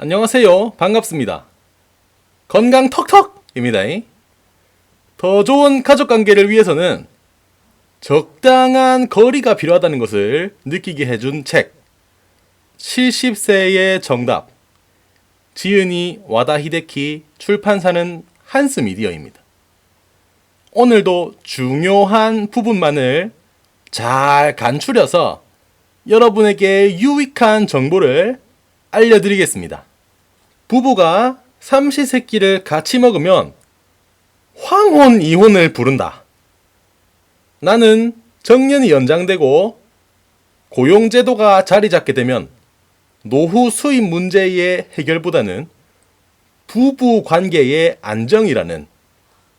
안녕하세요. 반갑습니다. 건강 턱턱입니다. 더 좋은 가족관계를 위해서는 적당한 거리가 필요하다는 것을 느끼게 해준 책 70세의 정답. 지은이 와다 히데키, 출판사는 한스미디어입니다. 오늘도 중요한 부분만을 잘 간추려서 여러분에게 유익한 정보를 알려드리겠습니다. 부부가 삼시세끼를 같이 먹으면 황혼 이혼을 부른다. 나는 정년이 연장되고 고용제도가 자리 잡게 되면 노후 수입 문제의 해결보다는 부부 관계의 안정이라는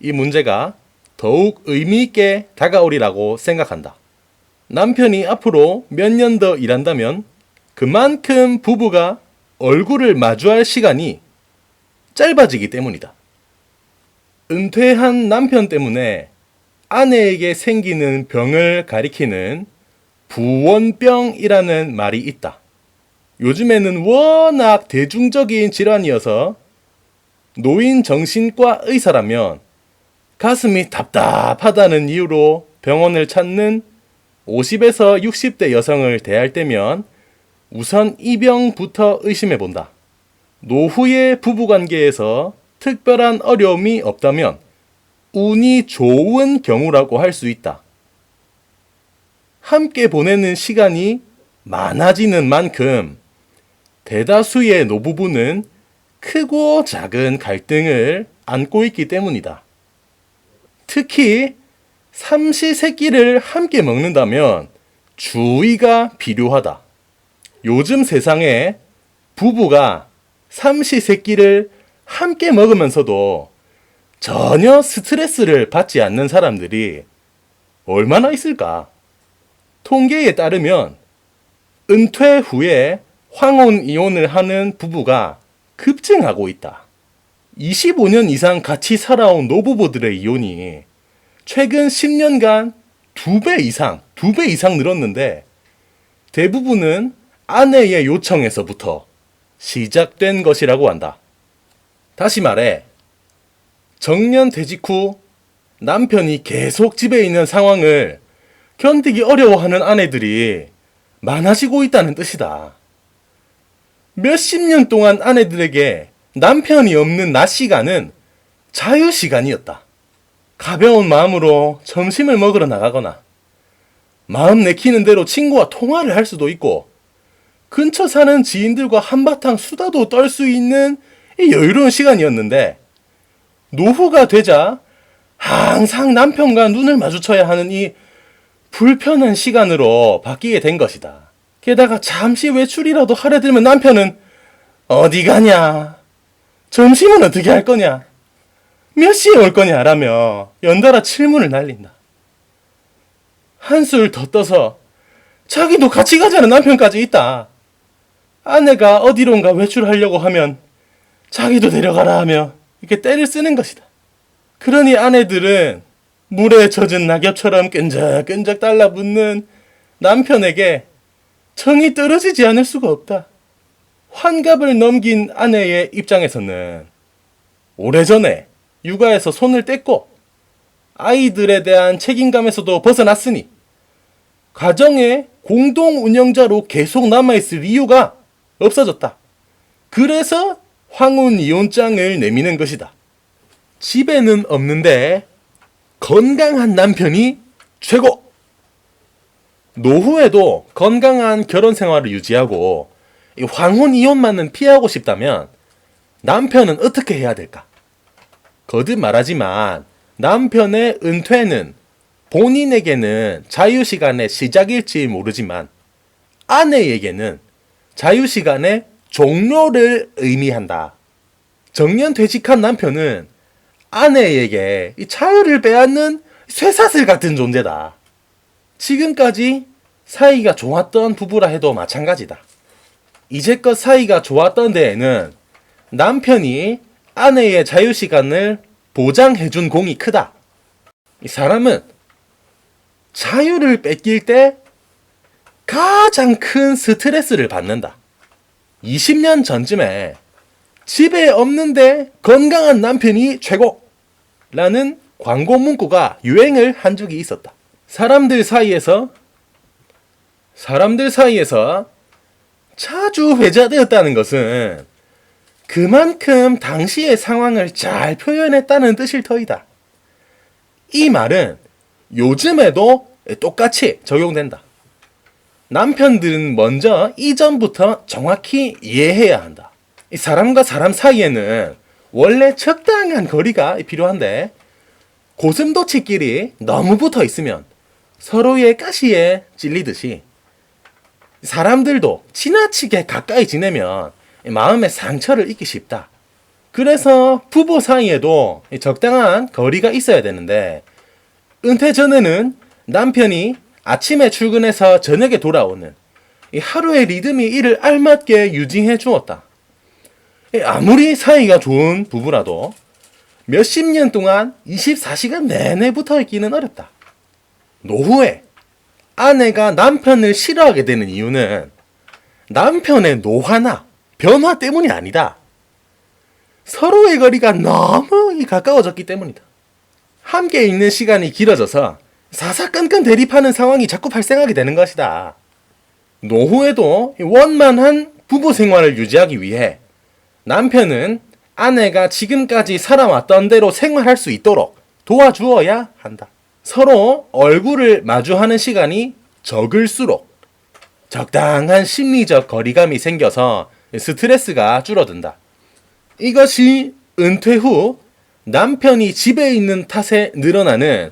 이 문제가 더욱 의미 있게 다가오리라고 생각한다. 남편이 앞으로 몇 년 더 일한다면 그만큼 부부가 얼굴을 마주할 시간이 짧아지기 때문이다. 은퇴한 남편 때문에 아내에게 생기는 병을 가리키는 부원병이라는 말이 있다. 요즘에는 워낙 대중적인 질환이어서 노인 정신과 의사라면 가슴이 답답하다는 이유로 병원을 찾는 50에서 60대 여성을 대할 때면 우선 이 병부터 의심해본다. 노후의 부부관계에서 특별한 어려움이 없다면 운이 좋은 경우라고 할 수 있다. 함께 보내는 시간이 많아지는 만큼 대다수의 노부부는 크고 작은 갈등을 안고 있기 때문이다. 특히 삼시세끼를 함께 먹는다면 주의가 필요하다. 요즘 세상에 부부가 삼시세끼를 함께 먹으면서도 전혀 스트레스를 받지 않는 사람들이 얼마나 있을까? 통계에 따르면 은퇴 후에 황혼 이혼을 하는 부부가 급증하고 있다. 25년 이상 같이 살아온 노부부들의 이혼이 최근 10년간 2배 이상 늘었는데 대부분은 아내의 요청에서부터 시작된 것이라고 한다. 다시 말해, 정년퇴직 후 남편이 계속 집에 있는 상황을 견디기 어려워하는 아내들이 많아지고 있다는 뜻이다. 몇십 년 동안 아내들에게 남편이 없는 낮 시간은 자유 시간이었다. 가벼운 마음으로 점심을 먹으러 나가거나 마음 내키는 대로 친구와 통화를 할 수도 있고 근처 사는 지인들과 한바탕 수다도 떨 수 있는 여유로운 시간이었는데 노후가 되자 항상 남편과 눈을 마주쳐야 하는 이 불편한 시간으로 바뀌게 된 것이다. 게다가 잠시 외출이라도 하려 들면 남편은 어디 가냐? 점심은 어떻게 할 거냐? 몇 시에 올 거냐? 라며 연달아 질문을 날린다. 한술 더 떠서 자기도 같이 가자는 남편까지 있다. 아내가 어디론가 외출하려고 하면 자기도 데려가라 하며 이렇게 떼를 쓰는 것이다. 그러니 아내들은 물에 젖은 낙엽처럼 끈적끈적 달라붙는 남편에게 정이 떨어지지 않을 수가 없다. 환갑을 넘긴 아내의 입장에서는 오래전에 육아에서 손을 뗐고 아이들에 대한 책임감에서도 벗어났으니 가정의 공동 운영자로 계속 남아있을 이유가 없어졌다. 그래서 황혼 이혼장을 내미는 것이다. 집에는 없는데 건강한 남편이 최고! 노후에도 건강한 결혼 생활을 유지하고 황혼 이혼만은 피하고 싶다면 남편은 어떻게 해야 될까? 거듭 말하지만 남편의 은퇴는 본인에게는 자유시간의 시작일지 모르지만 아내에게는 자유시간의 종료를 의미한다. 정년퇴직한 남편은 아내에게 이 자유를 빼앗는 쇠사슬 같은 존재다. 지금까지 사이가 좋았던 부부라 해도 마찬가지다. 이제껏 사이가 좋았던 데에는 남편이 아내의 자유시간을 보장해준 공이 크다. 이 사람은 자유를 뺏길 때 가장 큰 스트레스를 받는다. 20년 전쯤에 집에 없는데 건강한 남편이 최고! 라는 광고 문구가 유행을 한 적이 있었다. 사람들 사이에서 자주 회자되었다는 것은 그만큼 당시의 상황을 잘 표현했다는 뜻일 터이다. 이 말은 요즘에도 똑같이 적용된다. 남편들은 먼저 이전부터 정확히 이해해야 한다. 사람과 사람 사이에는 원래 적당한 거리가 필요한데 고슴도치끼리 너무 붙어 있으면 서로의 가시에 찔리듯이 사람들도 지나치게 가까이 지내면 마음의 상처를 입기 쉽다. 그래서 부부 사이에도 적당한 거리가 있어야 되는데 은퇴 전에는 남편이 아침에 출근해서 저녁에 돌아오는 이 하루의 리듬이 이를 알맞게 유지해 주었다. 아무리 사이가 좋은 부부라도 몇십 년 동안 24시간 내내 붙어 있기는 어렵다. 노후에 아내가 남편을 싫어하게 되는 이유는 남편의 노화나 변화 때문이 아니다. 서로의 거리가 너무 가까워졌기 때문이다. 함께 있는 시간이 길어져서 사사건건 대립하는 상황이 자꾸 발생하게 되는 것이다. 노후에도 원만한 부부 생활을 유지하기 위해 남편은 아내가 지금까지 살아왔던 대로 생활할 수 있도록 도와주어야 한다. 서로 얼굴을 마주하는 시간이 적을수록 적당한 심리적 거리감이 생겨서 스트레스가 줄어든다. 이것이 은퇴 후 남편이 집에 있는 탓에 늘어나는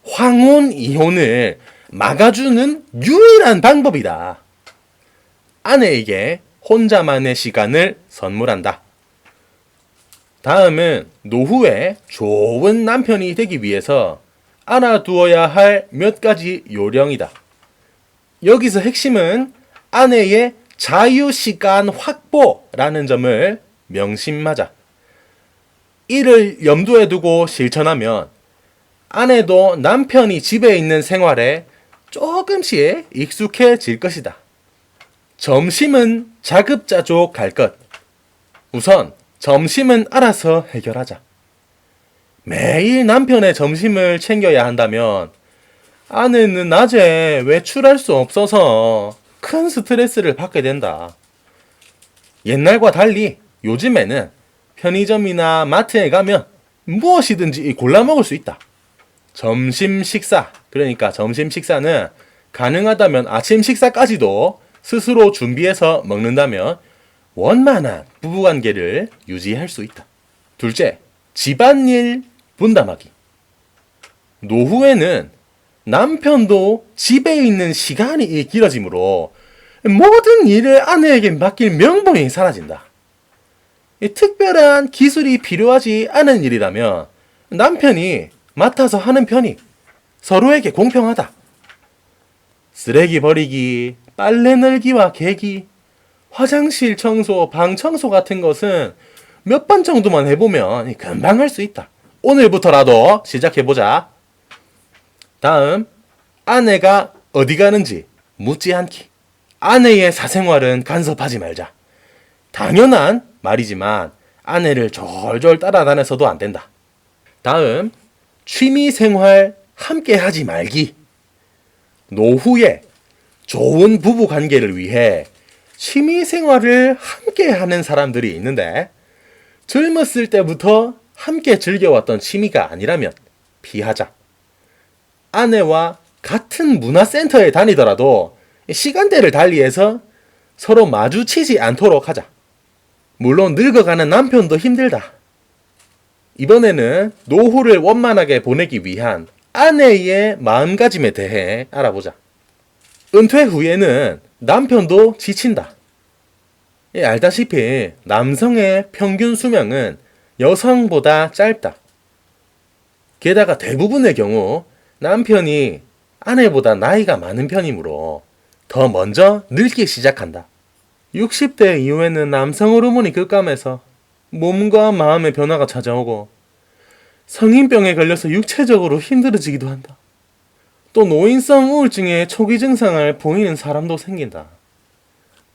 황혼 이혼을 막아주는 유일한 방법이다. 아내에게 혼자만의 시간을 선물한다. 다음은 노후에 좋은 남편이 되기 위해서 알아두어야 할 몇 가지 요령이다. 여기서 핵심은 아내의 자유시간 확보라는 점을 명심하자. 이를 염두에 두고 실천하면 아내도 남편이 집에 있는 생활에 조금씩 익숙해질 것이다. 점심은 자급자족 할 것. 우선 점심은 알아서 해결하자. 매일 남편의 점심을 챙겨야 한다면 아내는 낮에 외출할 수 없어서 큰 스트레스를 받게 된다. 옛날과 달리 요즘에는 편의점이나 마트에 가면 무엇이든지 골라 먹을 수 있다. 점심 식사, 그러니까 점심 식사는 가능하다면 아침 식사까지도 스스로 준비해서 먹는다면 원만한 부부관계를 유지할 수 있다. 둘째, 집안일 분담하기. 노후에는 남편도 집에 있는 시간이 길어지므로 모든 일을 아내에게 맡길 명분이 사라진다. 특별한 기술이 필요하지 않은 일이라면 남편이 맡아서 하는 편이 서로에게 공평하다. 쓰레기 버리기, 빨래 널기와 개기, 화장실 청소, 방 청소 같은 것은 몇 번 정도만 해보면 금방 할 수 있다. 오늘부터라도 시작해보자. 다음, 아내가 어디 가는지 묻지 않기. 아내의 사생활은 간섭하지 말자. 당연한 말이지만 아내를 졸졸 따라다녀서도 안 된다. 다음, 취미생활 함께 하지 말기. 노후에 좋은 부부 관계를 위해 취미생활을 함께 하는 사람들이 있는데 젊었을 때부터 함께 즐겨왔던 취미가 아니라면 피하자. 아내와 같은 문화센터에 다니더라도 시간대를 달리해서 서로 마주치지 않도록 하자. 물론 늙어가는 남편도 힘들다. 이번에는 노후를 원만하게 보내기 위한 아내의 마음가짐에 대해 알아보자. 은퇴 후에는 남편도 지친다. 알다시피 남성의 평균 수명은 여성보다 짧다. 게다가 대부분의 경우 남편이 아내보다 나이가 많은 편이므로 더 먼저 늙기 시작한다. 60대 이후에는 남성 호르몬이 급감해서 몸과 마음의 변화가 찾아오고 성인병에 걸려서 육체적으로 힘들어지기도 한다. 또 노인성 우울증의 초기 증상을 보이는 사람도 생긴다.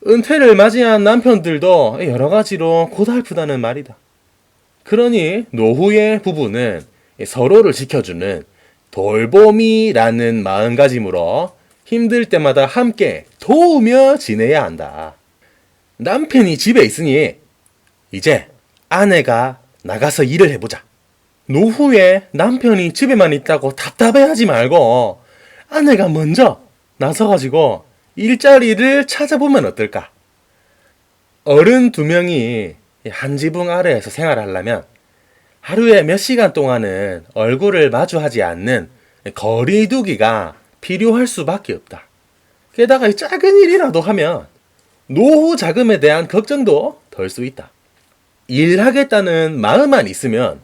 은퇴를 맞이한 남편들도 여러 가지로 고달프다는 말이다. 그러니 노후의 부부는 서로를 지켜주는 돌봄이라는 마음가짐으로 힘들 때마다 함께 도우며 지내야 한다. 남편이 집에 있으니 이제 아내가 나가서 일을 해보자. 노후에 남편이 집에만 있다고 답답해하지 말고 아내가 먼저 나서가지고 일자리를 찾아보면 어떨까? 어른 2명이 한 지붕 아래에서 생활하려면 하루에 몇 시간 동안은 얼굴을 마주하지 않는 거리두기가 필요할 수밖에 없다. 게다가 이 작은 일이라도 하면 노후 자금에 대한 걱정도 덜 수 있다. 일하겠다는 마음만 있으면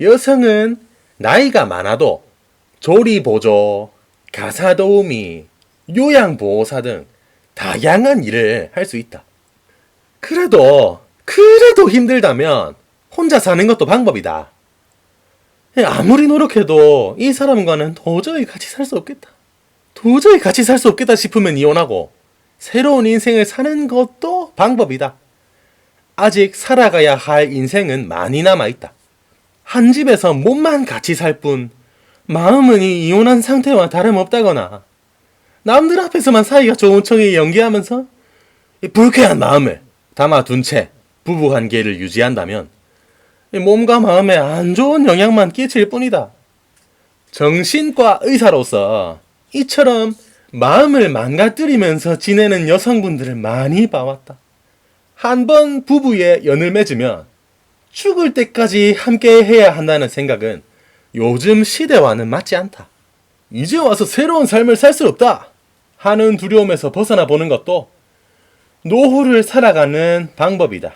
여성은 나이가 많아도 조리보조, 가사도우미, 요양보호사 등 다양한 일을 할 수 있다. 그래도 힘들다면 혼자 사는 것도 방법이다. 아무리 노력해도 이 사람과는 도저히 같이 살 수 없겠다 싶으면 이혼하고 새로운 인생을 사는 것도 방법이다. 아직 살아가야 할 인생은 많이 남아있다. 한 집에서 몸만 같이 살 뿐 마음은 이혼한 상태와 다름없다거나 남들 앞에서만 사이가 좋은 척이 연기하면서 불쾌한 마음을 담아둔 채 부부관계를 유지한다면 몸과 마음에 안 좋은 영향만 끼칠 뿐이다. 정신과 의사로서 이처럼 마음을 망가뜨리면서 지내는 여성분들을 많이 봐왔다. 한번 부부의 연을 맺으면 죽을 때까지 함께 해야 한다는 생각은 요즘 시대와는 맞지 않다. 이제 와서 새로운 삶을 살 수 없다 하는 두려움에서 벗어나 보는 것도 노후를 살아가는 방법이다.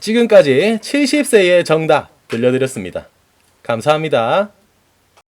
지금까지 70세의 정답 들려드렸습니다. 감사합니다.